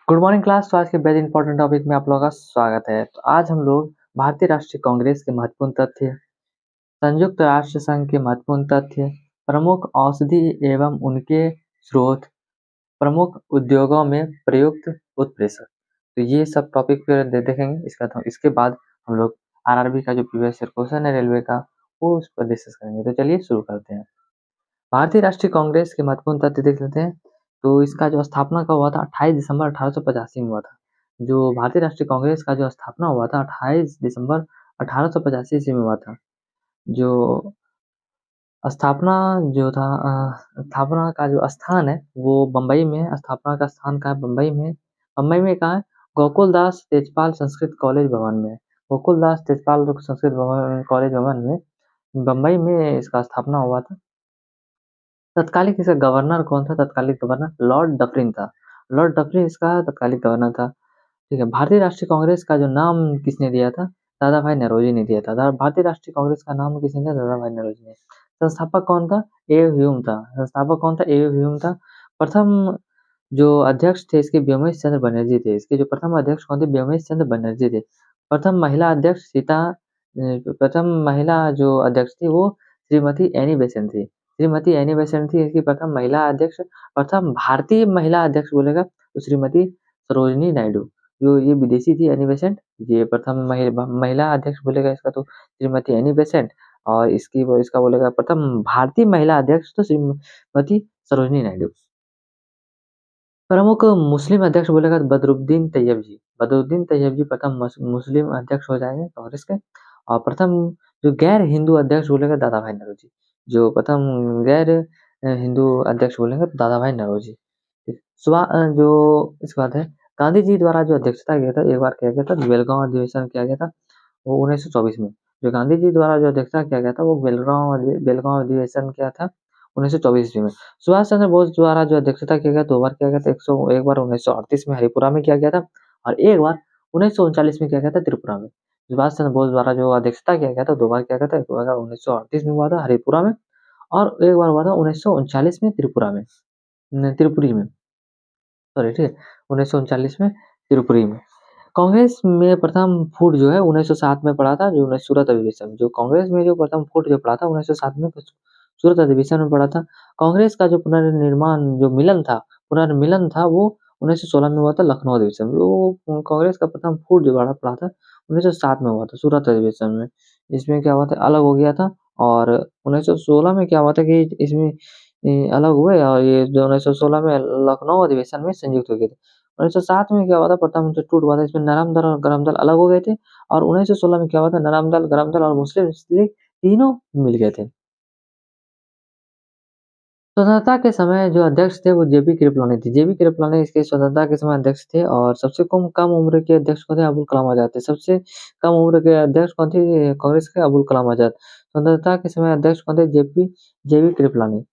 Good morning class. तो आज के बेस्ट इंपॉर्टेंट टॉपिक में आप लोगों का स्वागत है। तो आज हम लोग भारतीय राष्ट्रीय कांग्रेस के महत्वपूर्ण तथ्य, संयुक्त राष्ट्र संघ के महत्वपूर्ण तथ्य, प्रमुख औषधि एवं उनके स्रोत, प्रमुख उद्योगों में प्रयुक्त उत्प्रेरक, तो ये सब टॉपिक पे देखेंगे। इसके बाद हम लोग आरआरबी का जो प्रीवियस ईयर क्वेश्चन है रेलवे का, वो उस पर डिस्कस करेंगे। तो चलिए शुरू करते हैं। भारतीय राष्ट्रीय कांग्रेस के महत्वपूर्ण तथ्य देख लेते हैं। तो इसका जो स्थापना कब हुआ था, 28 दिसंबर 1885 में हुआ था। जो भारतीय राष्ट्रीय कांग्रेस का जो स्थापना हुआ था 28 दिसंबर 1885 ईस्वी में हुआ था। जो स्थापना जो था स्थापना का जो स्थान है वो बम्बई में है। स्थापना का स्थान कहाँ है? बम्बई में। बम्बई में कहाँ है? गोकुलदास तेजपाल संस्कृत कॉलेज भवन में। गोकुलदास तेजपाल संस्कृत भवन कॉलेज भवन में बम्बई में इसका स्थापना हुआ था। तत्कालिक इसका गवर्नर कौन था? तत्कालिक गवर्नर लॉर्ड डफरिन था। लॉर्ड डफरिन इसका तत्कालिक गवर्नर था। ठीक है। भारतीय राष्ट्रीय कांग्रेस का जो नाम किसने दिया था? दादा भाई नौरोजी ने दिया था। भारतीय राष्ट्रीय कांग्रेस का नाम किसने दिया? दादा भाई नौरोजी ने। संस्थापक कौन था? ए ह्यूम था। संस्थापक कौन था? ए ह्यूम था। प्रथम जो अध्यक्ष थे इसके व्योमेश चंद्र बनर्जी थे। इसके जो प्रथम अध्यक्ष कौन थे? व्योमेश चंद्र बनर्जी थे। प्रथम महिला अध्यक्ष प्रथम महिला जो अध्यक्ष थी वो श्रीमती एनी बेसेंट थी। श्रीमती एनी बेसेंट थी इसकी प्रथम महिला अध्यक्ष। प्रथम भारतीय महिला अध्यक्ष बोलेगा तो श्रीमती सरोजनी नायडू। जो ये विदेशी थी एनी बेसेंट, ये प्रथम महिला अध्यक्ष बोलेगा इसका तो श्रीमती एनी बेसेंट। और इसका बोलेगा प्रथम भारतीय महिला अध्यक्ष तो श्रीमती सरोजनी नायडू। प्रमुख मुस्लिम अध्यक्ष बोलेगा तो बदरुद्दीन तैयब जी। बदरुद्दीन तैयब जी प्रथम मुस्लिम अध्यक्ष हो जाएंगे कांग्रेस के। और प्रथम जो गैर हिंदू अध्यक्ष बोलेगा दादा भाई नौरोजी। जो प्रथम गैर हिंदू अध्यक्ष बोलेंगे तो दादा भाई नौरोजी। जो इसके बाद है गांधी जी द्वारा जो अध्यक्षता किया था, एक बार किया गया था, बेलगांव अधिवेशन किया गया था वो 1924 में। जो गांधी जी द्वारा जो अध्यक्षता किया गया था वो बेलगांव अधिवेशन किया था 1924 ईस्वी में। सुभाष चंद्र बोस द्वारा जो अध्यक्षता किया गया 2 बार किया गया था। एक बार 1938 में हरिपुरा में किया गया था और एक बार 1939 में किया गया था त्रिपुरा में। सुभाष चंद्र बोस द्वारा जो अध्यक्षता किया गया था 2 बार किया गया था। एक बार 1938 में हुआ था हरिपुरा में और एक बार हुआ था 1939 में त्रिपुरी में। सॉरी, ठीक है, 1939 में त्रिपुरी में। कांग्रेस में प्रथम फुट जो है 1907 में पड़ा था, जो सूरत अधिवेशन। जो कांग्रेस में जो प्रथम फुट जो पड़ा था 1907 में सूरत अधिवेशन में पड़ा था। कांग्रेस का जो पुनर्मिलन था वो 1916 में हुआ था लखनऊ अधिवेशन में। वो कांग्रेस का प्रथम फुट जो पड़ा था 1907 में हुआ था सूरत अधिवेशन में। इसमें क्या हुआ था, अलग हो गया था। और 1916 में क्या हुआ था कि इसमें अलग हुए और ये जो 1916 में लखनऊ अधिवेशन में संयुक्त हो गए थे। 1907 में क्या हुआ था, प्रथम जो टूट हुआ था इसमें नरम दल और गरम दल अलग हो गए थे। और 1916 में क्या हुआ था, नरम दल, गरम दल और मुस्लिम लीग तीनों मिल गए थे। स्वतंत्रता के समय जो अध्यक्ष थे वो जेबी कृपलानी थे। जेबी कृपलानी इसके स्वतंत्रता के समय अध्यक्ष थे। और सबसे कम उम्र के अध्यक्ष कौन थे? अबुल कलाम आजाद थे। सबसे कम उम्र के अध्यक्ष कौन थे कांग्रेस के? अबुल कलाम आजाद। स्वतंत्रता के समय अध्यक्ष कौन थे? जेबी कृपलानी।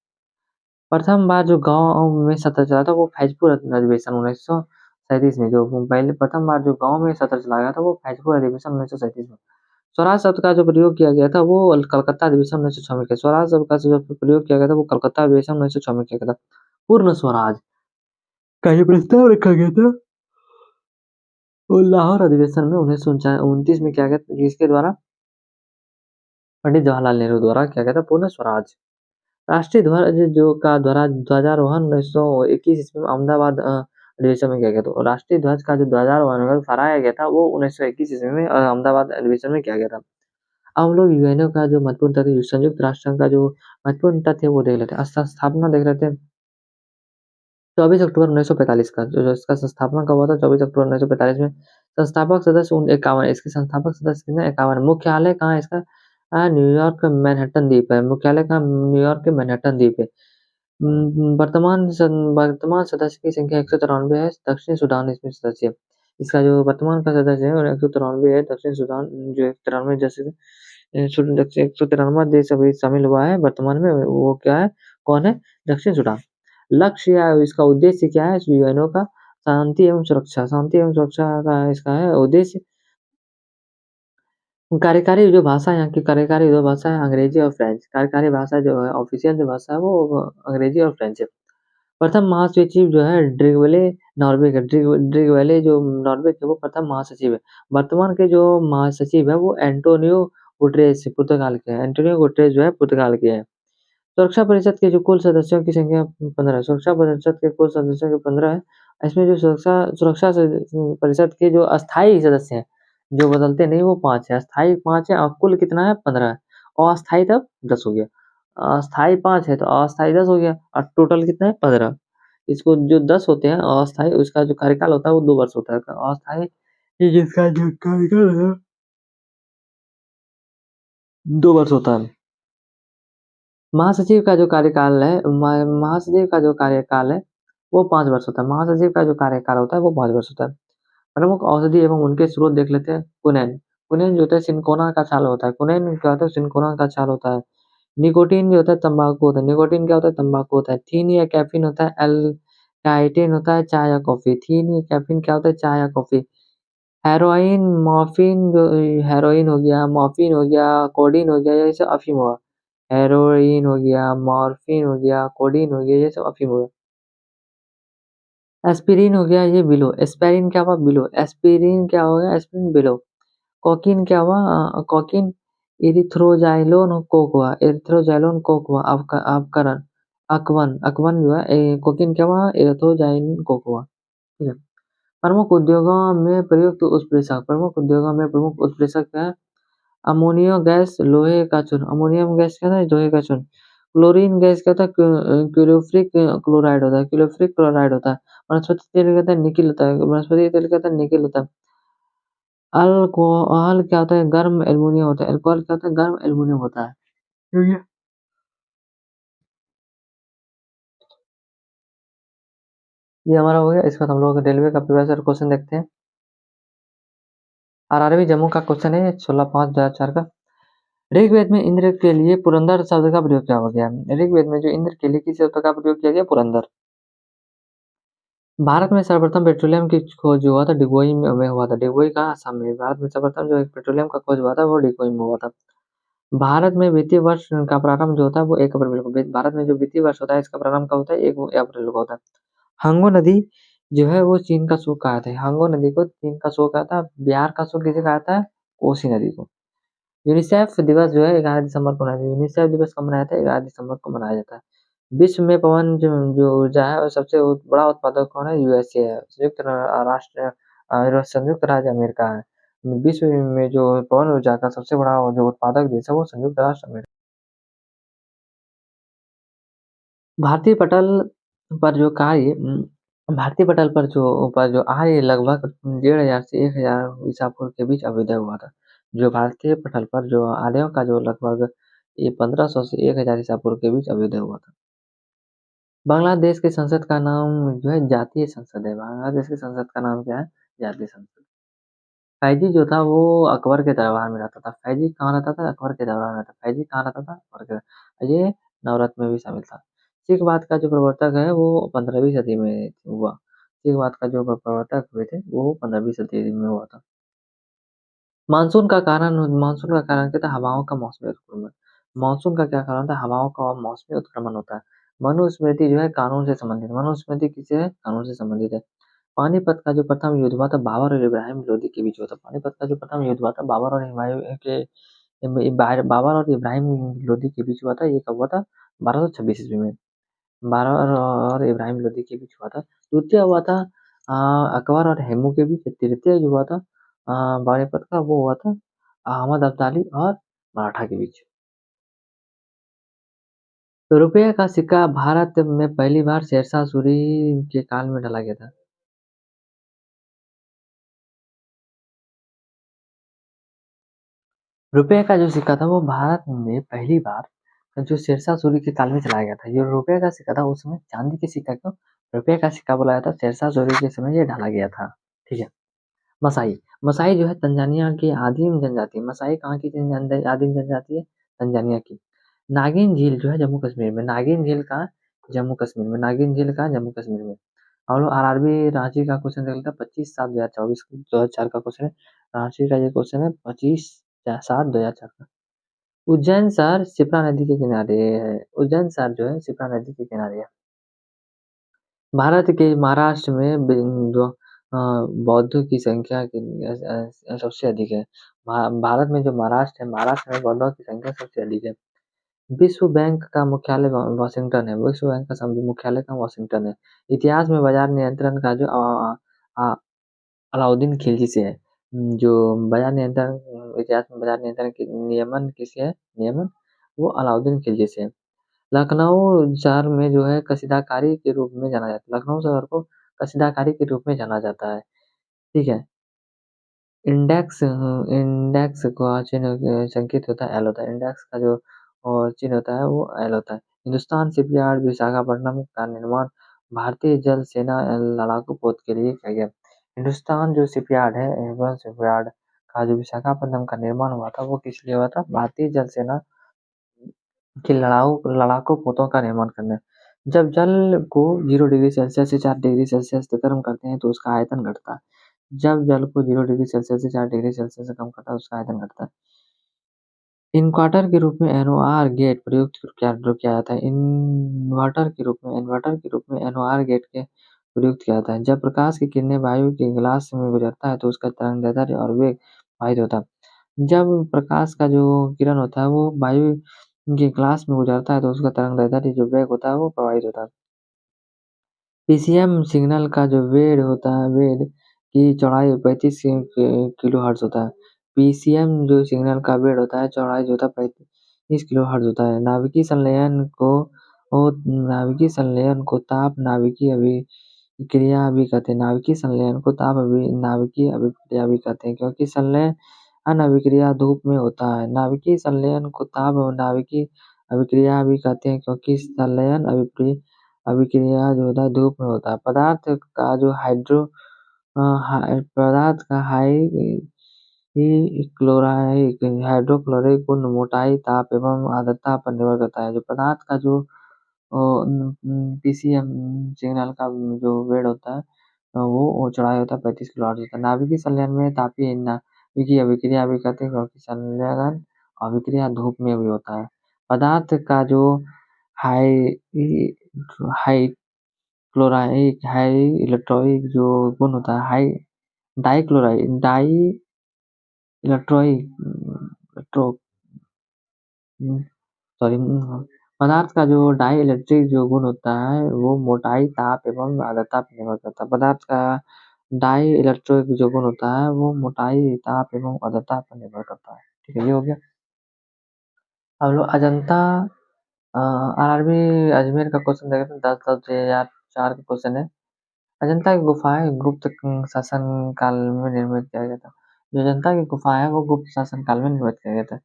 प्रथम बार जो गाँव में सत्र चला था वो फैजपुर अधिवेशन 1937 में। जो पहले प्रथम बार जो गाँव में सत्र चलाया गया था वो फैजपुर अधिवेशन 1937 में। स्वराज शब्द का जो प्रयोग किया गया था वो कलकत्ता अधिवेशन 1906 में किया। स्वराज शब्द का जो प्रयोग किया गया था वो कलकत्ता अधिवेशन 1906 में किया गया था। पूर्ण स्वराज का जो प्रस्ताव रखा गया था वो लाहौर अधिवेशन में 1929 में किया गया था। जिसके द्वारा पंडित जवाहरलाल नेहरू द्वारा किया गया था पूर्ण स्वराज। राष्ट्रीय ध्वज जो का ध्वजारोहण 1921 ईस्वी में अहमदाबाद अधिवेशन में किया गया। तो राष्ट्रीय ध्वज का जो ध्वजारोहण फहराया गया था वो 1921 ईस्वी में अहमदाबाद अधिवेशन में किया गया था। अब हम लोग यूएनओ का जो महत्वपूर्ण तथ्य, संयुक्त राष्ट्र संघ का जो महत्वपूर्ण तथ्य है वो देख लेते हैं। स्थापना देख लेते हैं 24 अक्टूबर 1945 का। जो इसका संस्थापना कब हुआ था? 24 अक्टूबर 1945 में। संस्थापक सदस्य 51। इसके संस्थापक सदस्य कितने? 51। मुख्यालय कहाँ है इसका? न्यूयॉर्क मैनहट्टन द्वीप है। मुख्यालय कहाँ? न्यूयॉर्क के मैनहट्टन द्वीप है। वर्तमान सदस्य की संख्या 193 है। दक्षिण सूडान इसमें सदस्य है। इसका जो वर्तमान का सदस्य है 193 है। दक्षिण सूडान जो 193 जैसे 193वां देश अभी शामिल हुआ है वर्तमान में, वो क्या है, कौन है? दक्षिण सूडान। लक्ष्य या इसका उद्देश्य क्या है यूएनओ का? शांति एवं सुरक्षा का इसका है उद्देश्य। कार्यकारी जो भाषा यहाँ की कार्यकारी दो भाषा है अंग्रेजी और फ्रेंच। कार्यकारी भाषा जो है ऑफिशियल जो भाषा है वो अंग्रेजी और फ्रेंच है। प्रथम महासचिव जो है ड्रिगवले नॉर्वे के ड्रिग वैली जो नॉर्वे के वो प्रथम महासचिव है। वर्तमान के जो महासचिव है वो एंटोनियो गुटेरेस पुर्तगाल के हैं। एंटोनियो गुटेरेस जो है पुर्तगाल के हैं। सुरक्षा परिषद के जो कुल सदस्यों की संख्या 15 है। सुरक्षा परिषद के कुल सदस्यों की 15 है। इसमें जो सुरक्षा परिषद के जो अस्थायी सदस्य हैं, जो बदलते नहीं, वो 5 है। अस्थायी 5 है और कुल कितना है? 15 है। अस्थायी तब 10 हो गया। अस्थायी 5 है तो अस्थायी 10 हो गया और टोटल कितना है? 15। इसको जो 10 होते हैं अस्थायी, उसका जो कार्यकाल होता है वो 2 वर्ष होता है। अस्थायी ये जिसका जो कार्यकाल है 2 वर्ष होता है। महासचिव का जो कार्यकाल है महासचिव का जो कार्यकाल है वो 5 वर्ष होता है। महासचिव का जो कार्यकाल होता है वो 5 वर्ष होता है। प्रमुख औषधि एवं उनके स्रोत देख लेते हैं। कुनैन, कुनैन जो होता है सिनकोना का छाल होता है। कुनैन क्या होता है? सिनकोना का छाल होता है। निकोटीन जो होता है तंबाकू होता है। निकोटीन क्या होता है? तंबाकू होता है। थीन या कैफीन होता है। एल्काइटिन होता है चाय या कॉफी। थीन या कैफीन क्या होता है? चाय या कॉफी। हेरोइन, मॉर्फिन जो हेरोइन हो गया, मॉर्फिन हो गया, कोडीन हो गया, ये सब अफीम हुआ। हेरोइन हो गया, मॉर्फिन हो गया, कोडीन हो गया, ये सब अफीम हुआ। एस्पिरिन हो गया, ये बिलो। एस्पिरिन क्या हुआ? बिलो। एस्पिरिन क्या हो गया? Aspirin below. कोकीन क्या हुआ? कोकीन इरिथ्रोजाइलोन कोक हुआ। इरिथ्रोजाइलोन कोक हुआ। अवकरण अकवन अकवन जो है कोकीन क्या हुआ? इरिथ्रोजाइलोन कोक हुआ। ठीक है। प्रमुख उद्योगों में प्रयुक्त उत्प्रेरक। प्रमुख उद्योगों में प्रमुख उत्प्रेरक है अमोनियो गैस, लोहे का चूर्ण। अमोनियम गैस क्या था? लोहे का चूर्ण। क्लोरीन गैस क्या था? क्लोरोफ्रिक क्लोराइड होता है। क्लोरोफ्रिक क्लोराइड होता है। वनस्पति तेल क्या था? निकिल होता है। वनस्पति तेल क्या था? निकिल होता है। अल्कोहल क्या होता है? गर्म एल्युमिनियम होता है। अल्कोहल क्या होता है? गर्म एल्युमिनियम होता है। ठीक है। ये हमारा हो गया। इसके बाद हम लोग रेलवे का प्रीवियस ईयर क्वेश्चन देखते हैं। आरआरबी जम्मू का क्वेश्चन है 16/5/2004 का। ऋग्वेद में इंद्र के लिए पुरंदर शब्द का प्रयोग क्या हो गया? ऋग्वेद में जो इंद्र के लिए किस शब्द का प्रयोग किया गया? पुरंदर। भारत में सर्वप्रथम पेट्रोलियम की खोज जो हुआ था डिगोई में हुआ था। डिगोई का असम में। भारत में सर्वप्रथम जो पेट्रोलियम का खोज हुआ था वो डिगोई में हुआ था। भारत में वित्तीय वर्ष का प्रारंभ जो होता है वो 1 अप्रैल को। भारत में जो वित्तीय वर्ष होता है इसका प्रारंभ कब होता है? 1 अप्रैल को होता है। हांगो नदी जो है वो चीन का शोक कहा था। हांगो नदी को चीन का शोक कहा था। बिहार का शोक किसे कहा था? कोसी नदी को। यूनिसेफ दिवस जो है 11 दिसंबर को मनाया जाता है। यूनिसेफ दिवस कब मनाया जाता है? 11 दिसंबर को मनाया जाता है। विश्व में पवन जो जो ऊर्जा है और सबसे बड़ा उत्पादक कौन है? यूएसए है। संयुक्त राज्य अमेरिका है। विश्व में जो पवन ऊर्जा का सबसे बड़ा जो उत्पादक देश है वो संयुक्त राष्ट्र अमेरिका। भारतीय पटल पर जो कार्य भारतीय पटल पर जो आर्य लगभग 1500 से 1000 ईसा पूर्व के बीच अभ्युदय हुआ था। जो भारतीय पटल पर जो आर्यों का जो लगभग ये 1500 से 1000 ईसा पूर्व के बीच अभ्युदय हुआ था। बांग्लादेश की संसद का नाम जो है जातीय संसद है। बांग्लादेश की संसद का नाम क्या है? जातीय संसद। फैजी जो था वो अकबर के दरबार में रहता था। फैजी कहाँ रहता था? अकबर के दरबार में रहता। फैजी कहाँ रहता था? अकबर के। ये नवरत्न में भी शामिल था। सिखवाद का जो प्रवर्तक है वो 15वीं सदी में हुआ। सिखवाद का जो प्रवर्तक हुए थे वो 15वीं सदी में हुआ था। मानसून का कारण क्या था? हवाओं का मौसमी उत्क्रमण। मानसून का क्या कारण होता है? हवाओं का मौसमी उत्क्रमण होता है। मनुस्मृति जो है कानून से संबंधित। मनुस्मृति किससे है? कानून से संबंधित है। पानीपत का जो प्रथम युद्ध हुआ था बाबर और इब्राहिम लोदी के बीच हुआ था। पानीपत का जो प्रथम युद्ध हुआ था बाबर और इब्राहिम लोदी के बीच हुआ था। ये कब हुआ था? 1226 ईस्वी में। बाबर और इब्राहिम लोदी के बीच हुआ था। द्वितीय हुआ था अकबर और हेमू के बीच। तृतीय जो हुआ था पानीपत का वो हुआ था अहमद अब्दाली और मराठा के बीच। तो रुपये का सिक्का भारत में पहली बार शेरशाह सूरी के काल में डाला गया था। रुपये का जो सिक्का था वो भारत में पहली बार जो शेरशाह सूरी के काल में चलाया गया था। ये रुपये का सिक्का था उस समय चांदी के सिक्का को रुपये का सिक्का बोला जाता। शेरशाह सूरी के समय ये डाला गया था। ठीक है। मसाई मसाई जो है तंजानिया की आदिम जनजाति। मसाई कहाँ की आदिम जनजाति है? तंजानिया की। नागिन झील जो है जम्मू कश्मीर में। नागिन झील कहाँ? जम्मू कश्मीर में। नागिन झील कहाँ? जम्मू कश्मीर में। हम लोग आरआरबी रांची का क्वेश्चन देख लेते हैं। 25/7/2024 का क्वेश्चन है। रांची का ये क्वेश्चन है 25/7/2004 का। उज्जैन शहर शिप्रा नदी के किनारे है। उज्जैन शहर जो है शिप्रा नदी के किनारे है। भारत के महाराष्ट्र में जो बौद्धों की संख्या सबसे अधिक है। भारत में जो महाराष्ट्र है, महाराष्ट्र में बौद्धों की संख्या सबसे अधिक है। विश्व बैंक का मुख्यालय वाशिंगटन है। विश्व बैंक का मुख्यालय का वाशिंगटन है। इतिहास में बाजार नियंत्रण का जो अलाउद्दीन खिलजी से है। जो बाजार नियंत्रण इतिहास में बाजार नियंत्रण के नियमन किसे है? नियमन वो अलाउद्दीन खिलजी से है। लखनऊ शहर में जो है कसीदाकारी के रूप में जाना जाता है। लखनऊ शहर को कसीदाकारी के रूप में जाना जाता है। ठीक है। इंडेक्स का चिन्ह संकेत होता है एल होता है। इंडेक्स का जो चिन्ह होता है वो एल होता है। हिंदुस्तान शिपयार्ड विशाखापट्टनम का निर्माण भारतीय जल सेना लड़ाकू पोत के लिए किया गया। हिंदुस्तान जो शिपयार्ड है, हिंदुस्तान शिपयार्ड का जो विशाखापट्टनम का निर्माण हुआ था वो किस लिए हुआ था? भारतीय जल सेना कि लड़ाकू पोतों का निर्माण करना है। जब जल को 0 डिग्री सेल्सियस से 4 डिग्री सेल्सियस तक गर्म करते हैं तो उसका आयतन घटता है। जब जल को 0 डिग्री सेल्सियस से 4 डिग्री सेल्सियस से कम करता है उसका आयतन घटता है। इन्क्वाटर के रूप में एनओआर गेट प्रयुक्त किया जाता है। इन्वर्टर के रूप में एनओआर गेट के प्रयुक्त किया जाता है। जब प्रकाश की किरणें वायु के ग्लास में गुजरता है तो उसका तरंगदैर्ध्य और वेग बाधित होता है। जब प्रकाश का जो किरण होता है वो वायु के ग्लास में गुजरता है तो उसका तरंगदैर्ध्य जो वेग होता है वो प्रभावित होता है। पीसीएम सिग्नल का जो वेग की चौड़ाई 35 किलोहर्ट्ज़ होता है। पीसीएम जो सिग्नल का वेग होता है, चौड़ाई जो होता है 35 किलोहर्ट्ज़ होता है। नाभिकीय संलयन को ताप नाभिकीय अभिक्रिया भी कहते हैं। नाभिकीय संलयन को नाभिकीय अभिक्रिया भी कहते हैं क्योंकि संलयन अभिक्रिया धूप में होता है। नाभिकीय संलयन को ताप नाभिकीय अभिक्रिया भी कहते हैं क्योंकि संलयन अभिक्रिया जो होता है धूप में होता है। पदार्थ का हाइड्रोक्लोरिक गुण मोटाई, ताप एवं आर्द्रता पर निर्भर करता है। जो पदार्थ का जो पीसीएम सिग्नल का जो वेट होता है वो चौड़ाई होता है 35 किलोवाट होता है। नाभिकीय संलयन में तापीय नाभिकीय अभिक्रिया भी कहते हैं क्योंकि संलयन अभिक्रिया धूप में भी होता है। पदार्थ का जो हाई हाई इलेक्ट्रॉनिक जो गुण होता है डाई इलेक्ट्रॉनिक इलेक्ट्रो सॉरी पदार्थ का जो डाई इलेक्ट्रिक जो गुण होता है वो मोटाई, ताप एवं आर्द्रता पर निर्भर करता है। पदार्थ का डाई इलेक्ट्रिक जो गुण होता है वो मोटाई, ताप एवं आर्द्रता पर निर्भर करता है। ठीक है, ये हो गया। अब लोग अजंता आरआरबी अजमेर का क्वेश्चन देखें तो 10-10 2004 का क्वेश्चन है। अजंता की गुफाएं गुप्त शासन काल में निर्मित किया गया था। जो अजंता की गुफा है वो गुप्त शासन काल में निर्मित किया गया था।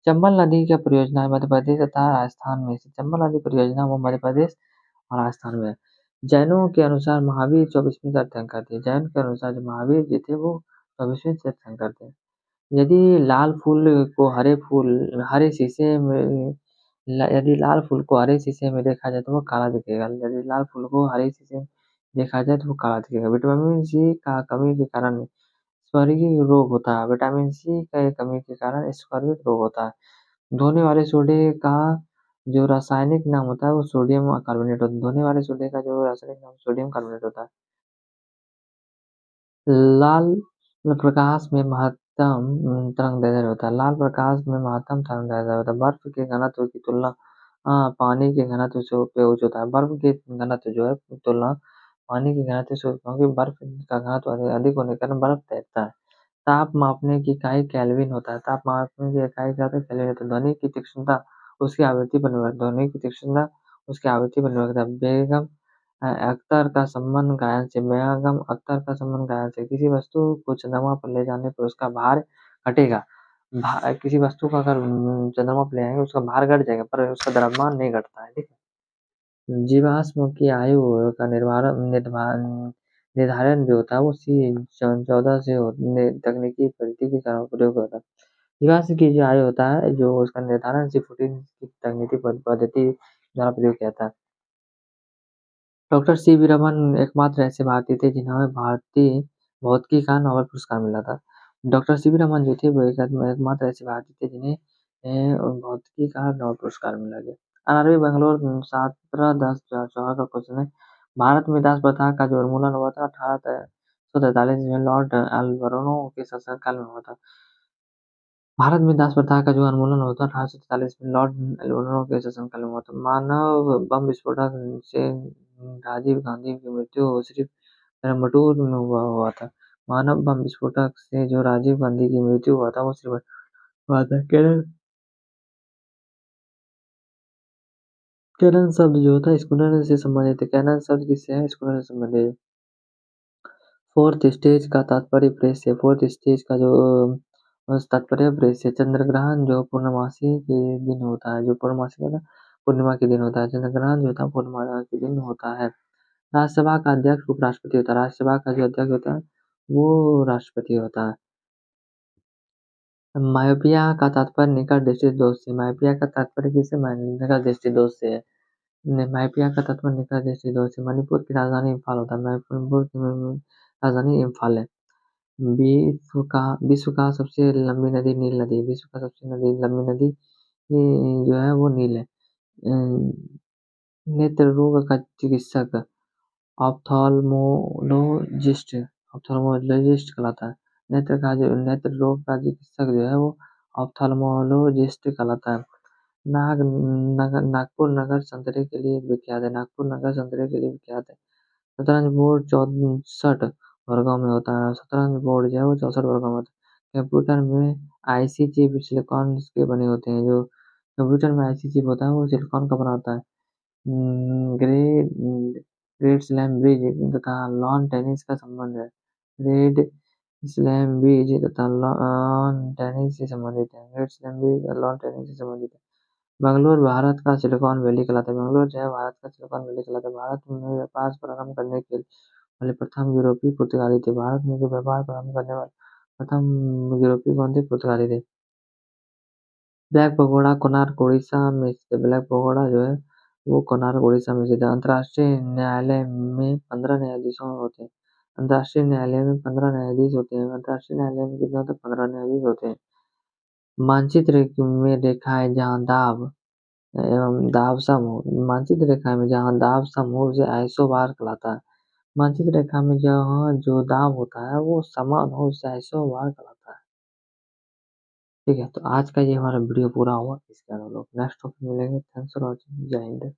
चंबल नदी की परियोजना मध्य प्रदेश तथा राजस्थान में से चंबल नदी परियोजना वो मध्य प्रदेश और राजस्थान में है। जैनों के अनुसार महावीर 24वीं तीर्थंकर थे। जैन के अनुसार जो महावीर जी थे वो 24वीं तीर्थंकर थे। यदि लाल फूल को हरे शीशे में यदि लाल फूल को हरे शीशे में देखा जाए तो वो काला दिखेगा। यदि लाल फूल को हरे शीशे में देखा जाए तो वो काला दिखेगा। विटामिन सी का कमी के कारण स्वर्गीय रोग होता है। विटामिन सी का कमी के कारण स्वर्गीय रोग होता है। धोने वाले सोडे का जो रासायनिक नाम होता है वो सोडियम कार्बोनेट होता है। धोने वाले सोडे का जो रासायनिक नाम सोडियम कार्बोनेट होता है। लाल प्रकाश में महत्तम तरंगदैर्ध्य होता है। लाल प्रकाश में महत्तम तरंगदैर्ध्य होता है। बर्फ के घनत्व की तुलना पानी के घनत्व से पे उच्च होता है। बर्फ के घनत्व जो है तुलना पानी के घनत्व से क्योंकि बर्फ का घनत्व अधिक होने के कारण बर्फ तैरता है। ताप मापने की इकाई केल्विन होता है। ताप मापने की इकाई क्या होता है? केल्विन होता है। ध्वनि की तीक्ष्णता उसकी आवृत्ति पर निर्भर ध्वनि की तीक्ष्णता उसकी आवृत्ति पर निर्भर करता है। बेगम अख्तर का संबंध गायन से बेगम अख्तर का संबंध गायन से किसी वस्तु को चंद्रमा पर ले जाने पर उसका भार घटेगा। किसी वस्तु का अगर चंद्रमा पर ले जाएंगे उसका भार घट जाएगा पर उसका द्रव्यमान नहीं घटता है। ठीक है। जीवाश्म की आयु का निर्धारण जो होता है वो सी 14 से तकनीकी पद्धति के कारण प्रयोग होता है। जीवाश्म की जो आयु होता है जो उसका निर्धारण C14 की तकनीकी पद्धति द्वारा प्रयोग किया जाता है। Doctor CV. रमन एकमात्र ऐसे भारतीय थे जिन्हें भारतीय भौतिकी का नोबेल पुरस्कार मिला था। Doctor CV. रमन जो थे वो एकमात्र ऐसे भारतीय थे जिन्हें भौतिकी का नोबेल पुरस्कार मिला गया। आरआरबी बेंगलोर 17-10-2004 का क्वेश्चन है। भारत में दास प्रथा का जो उन्मूलन हुआ था 1843 में लॉर्ड एल्बर्नो के शासनकाल में हुआ था। भारत में दास प्रथा का जो उन्मूलन हुआ था 1843 में लॉर्ड एल्बर्नो के शासनकाल में हुआ था। मानव बम विस्फोटक से राजीव गांधी की मृत्यु सिर्फ कोयम्बटूर में हुआ था। मानव बम विस्फोटक से जो राजीव गांधी की मृत्यु हुआ था वो सिर्फ हुआ था। कैनन शब्द जो था स्कूनर से संबंधित है। कैनन शब्द किससे है? स्कूनर से संबंधित है। फोर्थ स्टेज का तात्पर्य प्रेस है। फोर्थ स्टेज का जो तात्पर्य प्रेस है। चंद्र ग्रहण जो पूर्णमासी के दिन होता है, जो पूर्णमासी का ना पूर्णिमा के दिन होता है। चंद्र ग्रहण जो था पूर्णिमा के दिन होता है। राज्यसभा का अध्यक्ष उपराष्ट्रपति होता है। राज्यसभा का जो अध्यक्ष होता है वो राष्ट्रपति होता है। मायोपिया का तात्पर्य निकट दृष्टि दोष से। मायोपिया का तात्पर्य किससे? निकट दृष्टि दोष से है। मायोपिया का तात्पर्य निकट दृष्टि दोष से। मणिपुर की राजधानी इम्फाल होता है। मणिपुर की राजधानी इम्फाल है। विश्व का सबसे लंबी नदी नील नदी। विश्व का सबसे लंबी नदी जो है वो नील है। नेत्र रोग का चिकित्सक ऑप्थाल्मोलॉजिस्ट ऑप्थाल्मोलॉजिस्ट कहलाता है। नेत्र रोग का चिकित्सक जो है वो ऑप्थाल्मोलॉजिस्ट कहलाता है। नागपुर नगर संतरे के लिए विख्यात है। नागपुर नगर संतरे के लिए विख्यात है। शतरंज बोर्ड 64 वर्गों में होता है। शतरंज बोर्ड जो है वो 64 वर्गों में होता है। कंप्यूटर में आईसी चिप सिलिकॉन के बने होते हैं। जो कंप्यूटर में आईसी चिप होता है वो सिलिकॉन का बना होता है। ग्रेट ग्रेट स्लैम ब्रिज तथा लॉन टेनिस का संबंध है। ग्रेट स्लैम ब्रिज तथा लॉन टेनिस से संबंधित है। ग्रेट स्लैम ब्रिज और लॉन टेनिस से संबंधित है। बैंगलोर भारत का सिलिकॉन वैली कहलाता है। बैंगलोर जो है भारत का सिलिकॉन वैली कहलाता है। भारत में व्यापार प्रारंभ करने के वाले प्रथम यूरोपीय पुर्तगाली थे। भारत में जो व्यापार प्रारंभ करने वाले प्रथम यूरोपीय कौन थे? पुर्तगाली थे। ब्लैक पगोडा कोणार्क उड़ीसा में स्थित है। ब्लैक पगोडा जो है वो कोणार्क उड़ीसा में स्थित है। अंतर्राष्ट्रीय न्यायालय में 15 न्यायाधीशों होते हैं। अंतर्राष्ट्रीय न्यायालय में 15 न्यायाधीश होते हैं। अंतर्राष्ट्रीय न्यायालय में कितने होते हैं? 15 न्यायाधीश होते हैं। मानचित्र में रेखाएं जहाँ दाब एवं दाब सम हो। मानचित्र रेखा में जहाँ दाब सम हो उसे आइसोबार कहलाता है। मानचित्र रेखा में जहाँ जो दाब होता है वो समान हो उसे आइसोबार कहलाता है। ठीक है, तो आज का ये हमारा वीडियो पूरा हुआ। इसके बाद हम लोग नेक्स्ट टॉपिक मिलेंगे। Thanks for watching. जय हिंद।